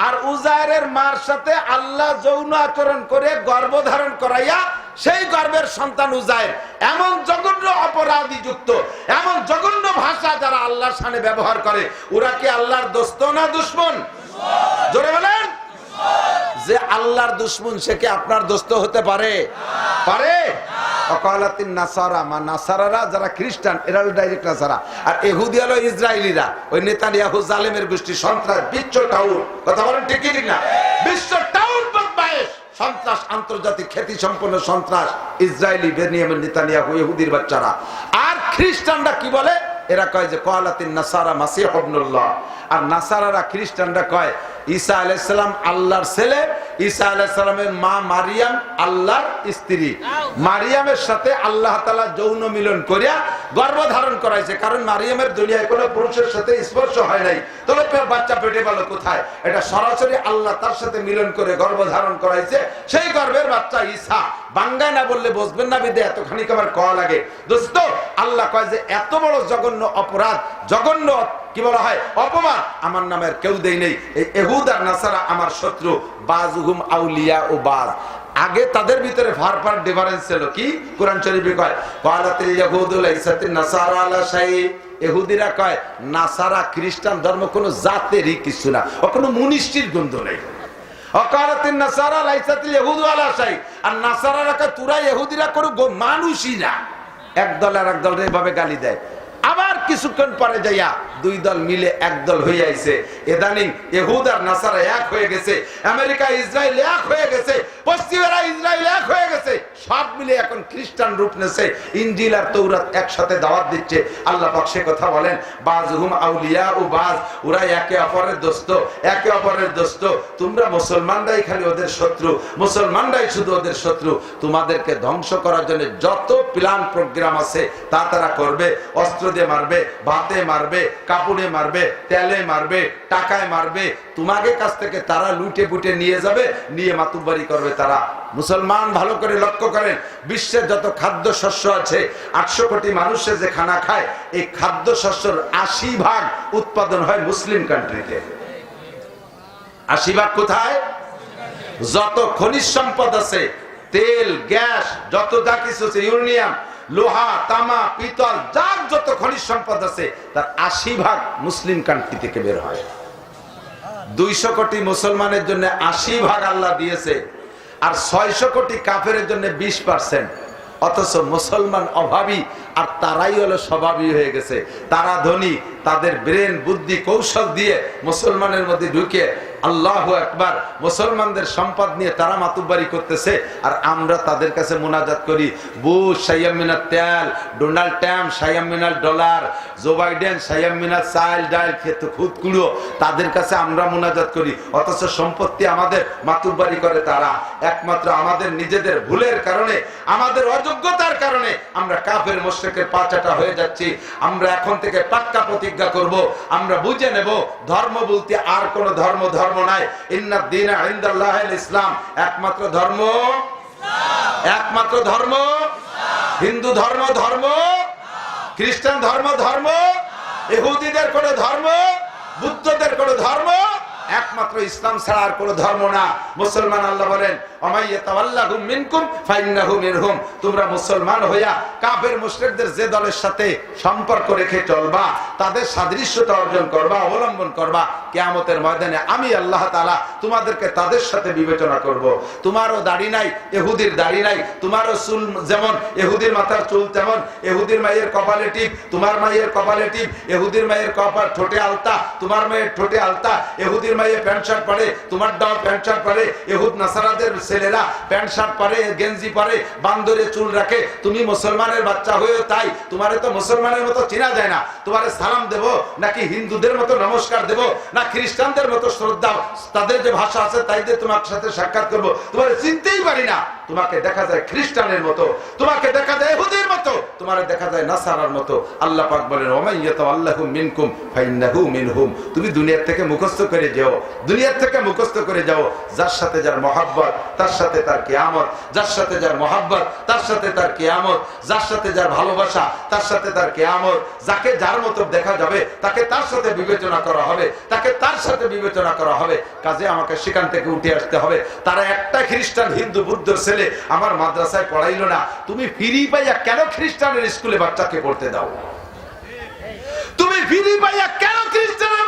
আর উযাইরের মার সাথে আল্লাহ যৌন আচরণ করে গর্ভধারণ করাইয়া সেই গর্ভের সন্তান উযাইর। এমন জঘন্য অপরাধী যুক্ত, এমন জঘন্য ভাষা যারা আল্লাহর সামনে ব্যবহার করে, ওরা কি আল্লাহর দোস্ত না দুশমন? জোরে বলেন। যে আল্লাহর দুশমন সে কি আপনার দোস্ত হতে পারে? পারে? ওয়াকালাতিন নাসারা, মা নাসারারা যারা খ্রিস্টান, এরা ডাইরেক্ট নাসারা। আর ইহুদি হলো ইসরায়েলিরা, ওই নেতানিয়াহু জালেমের গোষ্ঠী, সন্ত্রাস, বিশ্ব টাউর। কথা বলেন ঠিক কি ঠিক না? বিশ্ব টাউর বদমাইশ সন্ত্রাস, আন্তর্জাতিক খ্যাতি সম্পন্ন সন্ত্রাস ইসরায়েলি বেনিয়ামিন নেতানিয়াহু, ইহুদির বাচ্চারা। আর খ্রিস্টানরা কি বলে? এরা কয় যে ক্বালাতিন নাসারা মাসীহ ইবনুল্লাহ। আর নাসারারা, খ্রিস্টানরা কয় ঈসা আলাইহিস সালাম আল্লাহর ছেলে, ঈসা আলাইহিস সালামের মা মারিয়াম আল্লাহর স্ত্রী। মারিয়ামের সাথে আল্লাহ তাআলা যৌন মিলন করিয়া গর্ভধারণ করাইছে। কারণ মারিয়ামের দুনিয়ায় কোনো পুরুষের সাথে স্পর্শ হয় নাই, তবে বাচ্চা পেটে গেল কোথায়? এটা সরাসরি আল্লাহ তার সাথে মিলন করে গর্ভধারণ করাইছে। সেই গর্ভের বাচ্চা ঈসা। বাংলায় না বললে বুঝবেন না, বিদে এতখানি আমার কওয়া লাগে। দোস্ত, আল্লাহ কয় যে এত বড় জঘন্য অপরাধ, জঘন্য কি বলা হয় অপমান আমার নামের কেউ দেই নেই। এই ইহুদ আর নাসারা আমার শত্রু। বাযুহুম আউলিয়া ও বাজ, আগে তাদের ভিতরে ফার ডিফারেন্স ছিল। কি? কোরআন শরীফে কয় ক্বালাতিল ইয়াহুদু লাইসাতিন নাসারা আলা শাই, ইহুদিরা কয় নাসারা খ্রিস্টান ধর্ম কোনো জাতেরই কিছু না, ও কোনো মুনিষ্ঠির গন্ধ নেই। ওয়াকালাতিন নাসারা লাইসাতিল ইয়াহুদু আলা শাই, আর নাসারারা কয় তোরা ইহুদিরা কোনো মানুষই না। এক দল আর এক দল এভাবে গালি দেয়। আবার কিছুক্ষণ পরে যাইয়া দুই দল মিলে এক দল হয়ে আইছে। ইদানিং ইহুদ আর নাসারা এক হয়ে গেছে, আমেরিকা ইসরায়েল এক হয়ে গেছে, পশ্চিমেরা ইসরায়েল এক হয়ে গেছে, সব মিলে এখন খ্রিস্টান রূপ নেছে। ইনজিল আর তৌরাত একসাথে দাওয়াত দিচ্ছে। আল্লাহ পাক সে কথা বলেন, বাযহুম আউলিয়া ও বাজ, ওরা একে অপরের দোস্ত, একে অপরের দোস্ত। তোমরা মুসলমানরাই খালি ওদের শত্রু, মুসলমানরাই শুধু ওদের শত্রু। তোমাদেরকে ধ্বংস করার জন্য যত প্ল্যান প্রোগ্রাম আছে তা তারা করবে। অস্ত্র দিয়ে মারবে, ভাতে মারবে, কাপড়ে মারবে, তেলে মারবে, টাকায় মারবে। তোমাদের কাছ থেকে তারা লুটে পুটে নিয়ে যাবে, নিয়ে মাতুব্বারি করবে তারা। মুসলমান ভালো করে লক্ষ্য করেন, বিশ্বের যত খাদ্য শস্য আছে, 800 কোটি মানুষের যে খানা খায়, এই খাদ্য শস্যের 80% উৎপাদন হয় মুসলিম কান্ট্রিতে। 80% কোথায়? যত খনিজ সম্পদ আছে, তেল, গ্যাস, যত যা কিছু আছে, ইউরেনিয়াম, লোহা, তামা, পিতল, যার যত খনিজ সম্পদ আছে, তার 80% মুসলিম কান্ট্রি থেকে বের হয়। 200 কোটি মুসলমানের জন্য 80% আল্লাহ দিয়েছে, আর 600 কোটি কাফেরের জন্য 20%। অথচ মুসলমান অভাবী, আর তারাই হলো স্বভাবী হয়ে গেছে। তারা ধনী, তাদের ব্রেন, বুদ্ধি, কৌশল দিয়ে মুসলমানের মধ্যে ঢুকে আল্লাহু আকবার, মুসলমানদের সম্পদ নিয়ে তারা মাতুব্বারি করতেছে। আর আমরা তাদের কাছে মুনাজাত করি, বুশ সাইয়াম মিনাল তেল, ডোনাল্ড ট্রাম্প সাইয়াম মিনাল ডলার, জো বাইডেন সাইয়াম মিনাল চাল ডাল খেত খুদ কুড়ো, তাদের কাছে আমরা মুনাজাত করি। অথচ সম্পত্তি আমাদের, মাতুব্বারি করে তারা। একমাত্র আমাদের নিজেদের ভুলের কারণে, আমাদের অযোগ্যতার কারণে আমরা কাফের মুশরিকের পাচাটা হয়ে যাচ্ছি। আমরা এখন থেকে পাক্কা প্রতিজ্ঞা করব, আমরা বুঝে নেব ধর্ম বলতে আর কোন ধর্ম নাই। ইন্নাদ দীনা ইনদাল্লাহিল ইসলাম, একমাত্র ধর্ম ইসলাম, একমাত্র ধর্ম ইসলাম। হিন্দু ধর্ম ধর্ম, খ্রিস্টান ধর্ম ধর্ম, ইহুদিদের কোন ধর্ম, বুদ্ধদের কোন ধর্ম, একমাত্র ইসলাম ছাড়া আর কোন ধর্ম না। মুসলমান আল্লাহ বলেন, ওমাইয়াতাওয়াল্লাহুম মিনকুম ফাইন্নাহু মিনহুম, তোমরা মুসলমান হইয়া কাফের মুশরিকদের যে দলের সাথে সম্পর্ক রেখে চলবা, তাদের সাদৃশ্যতা অর্জন করবা, অবলম্বন করবা, কিয়ামতের ময়দানে আমি আল্লাহ তাআলা তোমাদেরকে তাদের সাথে বিবেচনা করব। তোমারও দাড়ি নাই, ইহুদির দাড়ি নাই, তোমারও চুল যেমন ইহুদির মাথার চুল তেমন, ইহুদির মায়ের কপালে টিপ, তোমার মায়ের কপালে টিপ, ইহুদির মায়ের কপাল ঠোঁটে আলতা, তোমার মায়ের ঠোঁটে আলতা, ইহুদির মায়ের প্যান্ট শার্ট পরে, তোমার দাও প্যান্ট শার্ট পরে, ইহুদ নাসারাদের ছেলেরা প্যান্ট শার্ট পরে, গেঞ্জি পরে, বান্দরে চুল রাখে। তুমি মুসলমানের বাচ্চা হয়েও তাই, তোমারে তো মুসলমানের মতো চেনা যায় না। তোমারে সালাম দেব নাকি হিন্দুদের মতো নমস্কার দেব, না খ্রিস্টানদের মতো শ্রদ্ধা, তাদের যে ভাষা আছে তাই দিয়ে তোমার সাথে সাক্ষাৎ করবো, তোমারে চিনতেই পারি না। তোমাকে দেখা যায় খ্রিস্টানের মতো, তোমাকে দেখা যায় ইহুদির মতো, তোমারে দেখা যায় নাসারার মতো। আল্লাহ পাক বলেন, ওমাইয়াতাওয়াল্লাহু মিনকুম ফাইন্নাহু মিনহুম। তুমি দুনিয়া থেকে মুখস্থ করে যাও, দুনিয়া থেকে মুখস্থ করে যাও, যার সাথে যার মহব্বত তার সাথে তার কিয়ামত, যার সাথে যার মহব্বত তার সাথে তার কিয়ামত, যার সাথে যার ভালোবাসা তার সাথে তার কিয়ামত। যাকে যার মতো দেখা যাবে তাকে তার সাথে বিবেচনা করা হবে, তাকে তার সাথে বিবেচনা করা হবে। কাজে আমাকে সেখান থেকে উঠে আসতে হবে। তারা একটা খ্রিস্টান, হিন্দু, বুদ্ধর ছেলে আমার মাদ্রাসায় পড়াইলো না, তুমি ফ্রি পাইয়া কেন খ্রিস্টানের স্কুলে বাচ্চাকে পড়তে দাও? তুমি ফ্রি পাইয়া কেন খ্রিস্টানের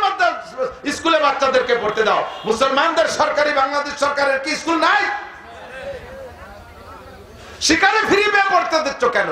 স্কুলে বাচ্চাদেরকে পড়তে দাও? মুসলমানদের সরকারি, বাংলাদেশ সরকারের কি স্কুল নাই? সেখানে ফ্রি পেয়ে পড়তে দিচ্ছ কেন?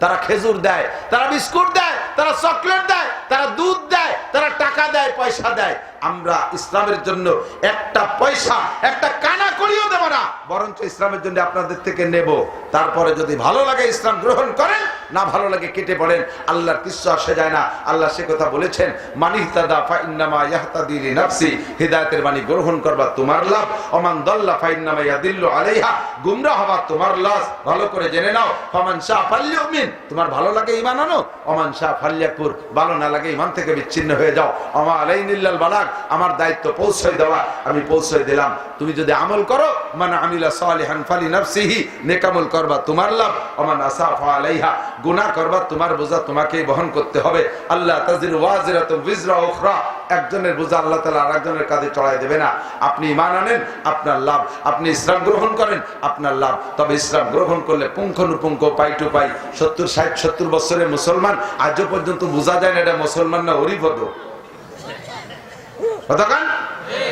তারা খেজুর দেয়, তারা বিস্কুট দেয়, তারা চকলেট দেয়, তারা দুধ দেয়, তারা টাকা দেয়, পয়সা দেয়। আমরা ইসলামের জন্য একটা পয়সা, একটা কানা করিও দেব না, বরঞ্চ ইসলামের জন্য আপনাদের থেকে নেব। তারপরে যদি ভালো লাগে ইসলাম গ্রহণ করেন, না ভালো লাগে কেটে পড়েন। আল্লাহর কিছু আসে যায় না। আল্লাহ সে কথা বলেছেন, মানিহতাদা ফাইন্নামা ইয়াহতাদি লিনাফসি, হিদায়াতের বাণী গ্রহণ করবা তোমার লাভ, ওমান দাল্লা ফাইন্নামা ইয়াদিল্লু আলাইহা, গুমরাহ হওয়া তোমার লস। ভালো করে জেনে নাও, ফামান শাআ ফালইউমিন, তোমার ভালো লাগে ঈমান আনো, ওমান শাআ ফালইয়াকফুর, ভালো না লাগে ঈমান থেকে বিচ্ছিন্ন হয়ে যাও। আমা আলাইনিল্লাল বালাগ, আমার দায়িত্ব পৌঁছায় দেওয়া, আমি পৌঁছায় দিলাম। তুমি যদি আমল করো, মান আমিলা সালিহান ফালিনাফসিহি, নেক আমল করবা তোমার লাভ, ওমান আসা ফালাইহা, গুনাহ করবা তোমার বোঝা তোমাকেই বহন করতে হবে। আল্লাহ তাজিরু ওয়াজিরাতুন বিজরা উখরা, একজনের বোঝা আল্লাহ তাআলা আরেকজনের কাঁধে চড়াই দেবে না। আপনি ঈমান আনেন, আপনার লাভ। আপনি ইসলাম গ্রহণ করেন, আপনার লাভ। তবে ইসলাম গ্রহণ করলে পুঙ্খানুপুঙ্খ, পাই টু পাই, 70 বছরের মুসলমান, আজও পর্যন্ত বোঝা যায় না এটা মুসলমান না হরিপদ।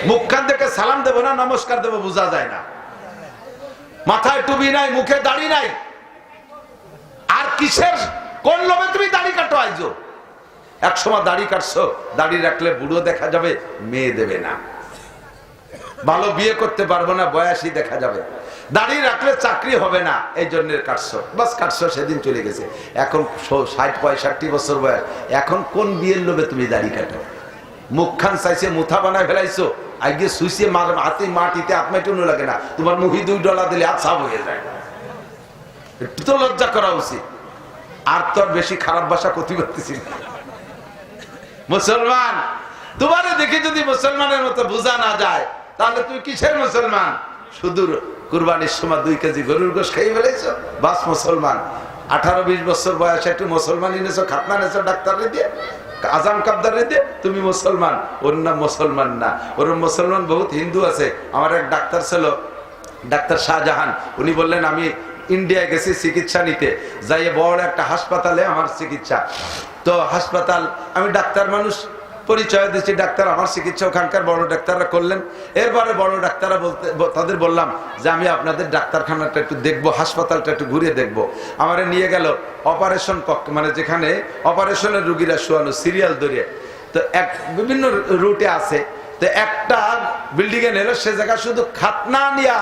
মুখখান থেকে সালাম দেবো না নমস্কার দেবো বোঝা যায় না। মাথায় টুপি নাই, মুখে দাড়ি নাই, আর কিসের কোন লোভে তুমি দাড়ি কাটো? আইজো এক সময় দাড়ি কাটছো, দাড়ি রাখলে বুড়ো দেখা যাবে, মেয়ে দেবে না, ভালো বিয়ে করতে পারবো না, বয়সী দেখা যাবে, দাড়ি রাখলে চাকরি হবে না, এই জন্য কাটছো, বাস কাটছো, সেদিন চলে গেছে। এখন 60-65 বছর বয়স, এখন কোন বিয়ের লোভে তুমি দাড়ি কাটো? মুখখান চাইছে মুথা বানায় ফেলাইছো, আগে শুইছে হাতে মাটিতে আত্মাইটুনো লাগে না, তোমার মুখি $2 দিলে হাত সাফ হয়ে যায়। একটু তো লজ্জা করা উচিত। আর তো বেশি খারাপ ভাষা ক্ষতি করতেছি না। মুসলমান, তোমারে দেখে যদি মুসলমানের মতো বোঝা না যায়, তাহলে তুমি কিসের মুসলমান? শুধু কুরবানির সময় 2 কেজি গরুর গোশ খেয়ে ফেলেছ, বাস মুসলমান। 18-20 বছর বয়সে একটু মুসলমান এনেছো, খাতনা এনেছো ডাক্তারে দিয়ে, আজান কাবদারে দিয়ে, তুমি মুসলমান। ওর নাম মুসলমান না, ওর মুসলমান বহুত হিন্দু আছে। আমার এক ডাক্তার ছিল, ডাক্তার শাহজাহান, উনি বললেন আমি ইন্ডিয়ায় গেছি চিকিৎসা নিতে, যাই বড় একটা হাসপাতালে আমার চিকিৎসা। তো হাসপাতাল, আমি ডাক্তার মানুষ, পরিচয় দিচ্ছি ডাক্তার, আমার চিকিৎসা ওখানকার বড় ডাক্তাররা করলেন। এরপরে বড় ডাক্তাররা তাদের বললাম যে আমি আপনাদের ডাক্তারখানাটা একটু দেখবো, হাসপাতালটা একটু ঘুরিয়ে দেখবো। আমারে নিয়ে গেল অপারেশন কক্ষ, মানে যেখানে অপারেশনের রুগীরা শোয়ানো, সিরিয়াল ধরে। তো বিভিন্ন রুটে আছে, তো একটা বিল্ডিং এ নিল, সে জায়গা শুধু খাতনা নিয়া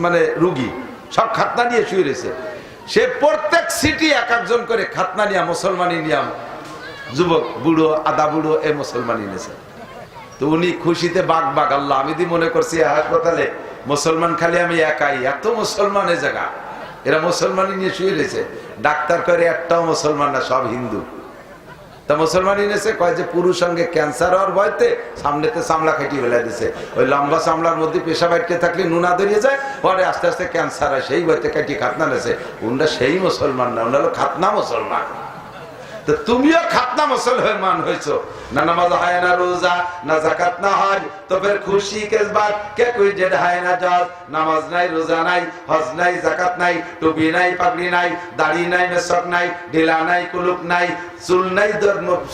মানে রুগী সব খাতনা নিয়ে শুয়ে রয়েছে। সে প্রত্যেক সিটি এক একজন করে খাতনা নিয়া, মুসলমানি নিয়াম, যুবক বুড়ো আদা বুড়ো এ মুসলমানি নিয়েছে। তো উনি খুশিতে বাগ বাগ, আল্লাহ, আমি দি মনে করছি হাসপাতালে মুসলমান খালি আমি একাই, এত মুসলমানের জায়গা, এরা মুসলমানি নিয়ে শুয়ে রয়েছে। ডাক্তার করে একটাও মুসলমান না, সব হিন্দু। তা মুসলমানই নিয়েছে, কয় যে পুরুষ সঙ্গে ক্যান্সার হওয়ার ভয়তে সামনেতে চামড়া খাটিয়ে ফেলে দিছে, ওই লম্বা চামড়ার মধ্যে পেশাব আটকে থাকলে নুনা দড়িয়ে যায়, পরে আস্তে আস্তে ক্যান্সার হয়, সেই ভয়তে কাটিয়ে খাতনা নিয়েছে। উনরা সেই মুসলমান না, উনরা হলো খাতনা মুসলমান। তো তুমিও খাতনা মুসলমান হয়েছো না, নামাজ হয় না, রোজা না, জাকাত না, হজ, তো ফের খুশি কিস বাত কে কোই জেদ হয় না জজ। নামাজ নাই, রোজা নাই, হজ নাই, জাকাত নাই, টুপি নাই, পাগড়ি নাই, দাড়ি নাই, মেশক নাই, ঢিলা নাই, কুলুপ নাই, চুল নাই,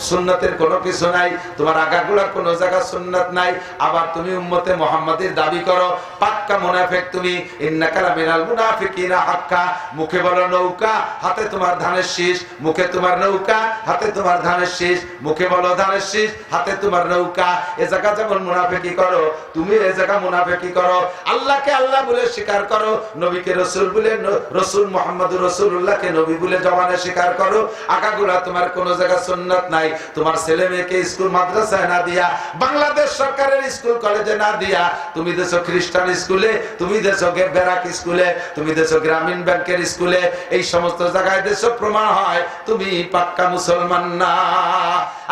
সুন্নতের কোনো কিছু নাই, তোমার আগাগুলার কোনো জায়গা সুন্নত নাই। আবার তুমি উম্মতে মুহাম্মাদের দাবি করো, পাক্কা মুনাফিক তুমি। ইন্নাকা লামিনাল মুনাফিকিনা হাক্কা, মুখে বলো নৌকা, হাতে তোমার ধানের শীষ, মুখে তোমার নৌকা, হাতে তোমার ধানের শীষ, মুখে বলো ধানের শীষ, হাতে তোমার নৌকা। এ জায়গা যেমন মুনাফিকি করো, তুমি এ জায়গা মুনাফিকি করো। আল্লাহকে আল্লাহ বলে স্বীকার করো, নবীকে রসুল বলে, রসুল মুহাম্মদুর রাসূলুল্লাহকে নবী বলে জবানে স্বীকার করো। আগাগুলা তোমার কোন জায়গা সুন্নাত নাই। তোমার ছেলে মেয়েকে স্কুল মাদ্রাসায় না দিয়া, বাংলাদেশ সরকারের স্কুল কলেজে না দিয়া, তুমি দেশো খ্রিস্টান স্কুলে, তুমি দেশো ব্যারাক স্কুলে, তুমি দেশো গ্রামীণ ব্যাংকের স্কুলে, এই সমস্ত জায়গায় দেশো, প্রমাণ হয় তুমি পাক্কা মুসলমান না।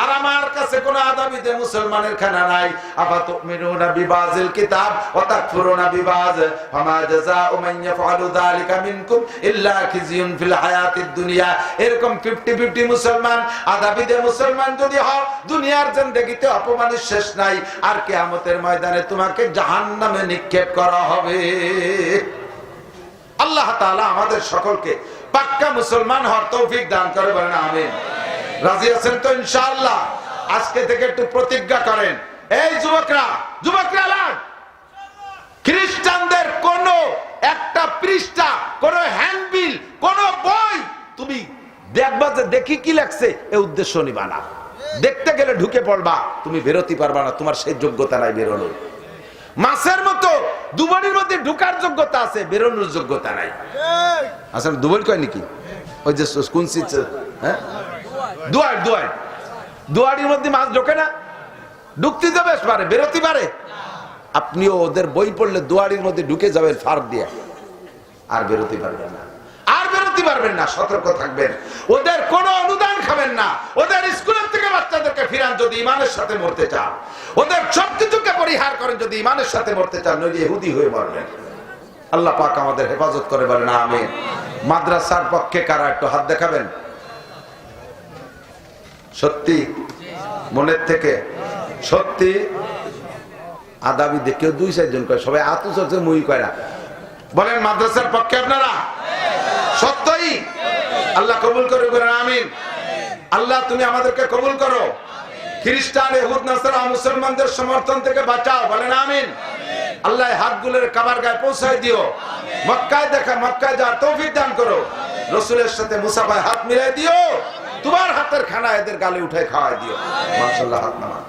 আর আমার কাছে কোন আদাবিতে মুসলমানের খানা নাই। আফাতুমিনুনা বিবাযিল কিতাব ওয়া তাকফুরুনা বিবায, ফামা জাযাউ মান ইয়াফআলু যালিকা মিনকুম ইল্লা খিজিয়ুন ফিল হায়াতিদ দুনিয়া। এরকম 50-50 মুসলমান, আদাবিতে মুসলমান যদি হও, দুনিয়ার জিন্দেগিতে অপমানের শেষ নাই। আর কিয়ামতের ময়দানে তোমাকে জাহান্নামে নিক্ষেপ করা হবে। আল্লাহ তাআলা আমাদের সকলকে পাক্কা মুসলমান হওয়ার তৌফিক দান করে, বলেন আমিন। রাজি আছেন তো ইনশাআল্লাহ? আজকে থেকে একটু প্রতিজ্ঞা করেন, এই যুবকরা, যুবকরা, খ্রিস্টানদের কোন একটা পৃষ্ঠা, কোন হ্যান্ডবিল, কোন বই তুমি দেখবা যে দেখি কি লাগছে, এই উদ্দেশ্য নিবা না। দেখতে গেলে ঢুকে পড়বা, তুমি বেরোতে পারবা না, তোমার সেই যোগ্যতা নাই বেরোনোর। মাছের মতো দুবারির মধ্যে ঢুকার যোগ্যতা আছে, বেরোনোর যোগ্যতা নাই। আসলে দুবারি কয় নাকি, ওই যে কুনসি, হ্যাঁ, দুয়ারির মধ্যে মাছ ঢোকে না, ঢুকতে যাবে পারে, বেরোতে পারে। আপনিও ওদের বই পড়লে দুয়ারির মধ্যে ঢুকে যাবেন ফার দিয়ে, আর বেরোতে পারবেন না, আর বেরোতে পারবেন না। সতর্ক থাকবেন, ওদের কোনো অনুদান খাবেন না। ওদের স্কুলের থেকে বাচ্চাদেরকে ফিরান যদি ইমানের সাথে মরতে চান, ওদের সবকিছুকে পরিহার করেন যদি ইমানের সাথে মরতে চান, নইলে ইহুদি হয়ে মরবেন। আল্লাহ পাক আমাদের হেফাজত করে, বলেন আমিন। মাদ্রাসার পক্ষে কারা একটু হাত দেখাবেন? সত্যি মনের থেকে সত্যি আদাবি দেখেও 2-4 জন কয়, সবাই আতু চলছে, মুই কয় না। বলেন মাদ্রাসার পক্ষে আপনারা সত্যই? আল্লাহ কবুল করে, বলেন আমিন। আল্লাহ তুমি আমাদেরকে কবুল করো। খ্রিস্টান, ইহুদ, নাসারা মুসলমানদের সমর্থন থেকে বাঁচাও, বলেন আমিন। আল্লাহ হাতগুলোর কাবার গায়ে পৌঁছায় দিও। মক্কায় দেখা, মক্কায় যাওয়ার তৌফিক দান করো। রসুলের সাথে মুসাফায় হাত মিলাই দিও। তোমার হাতের খানা এদের গালে উঠায় খাওয়াই দিও। মাশাআল্লাহ, হাত নামা।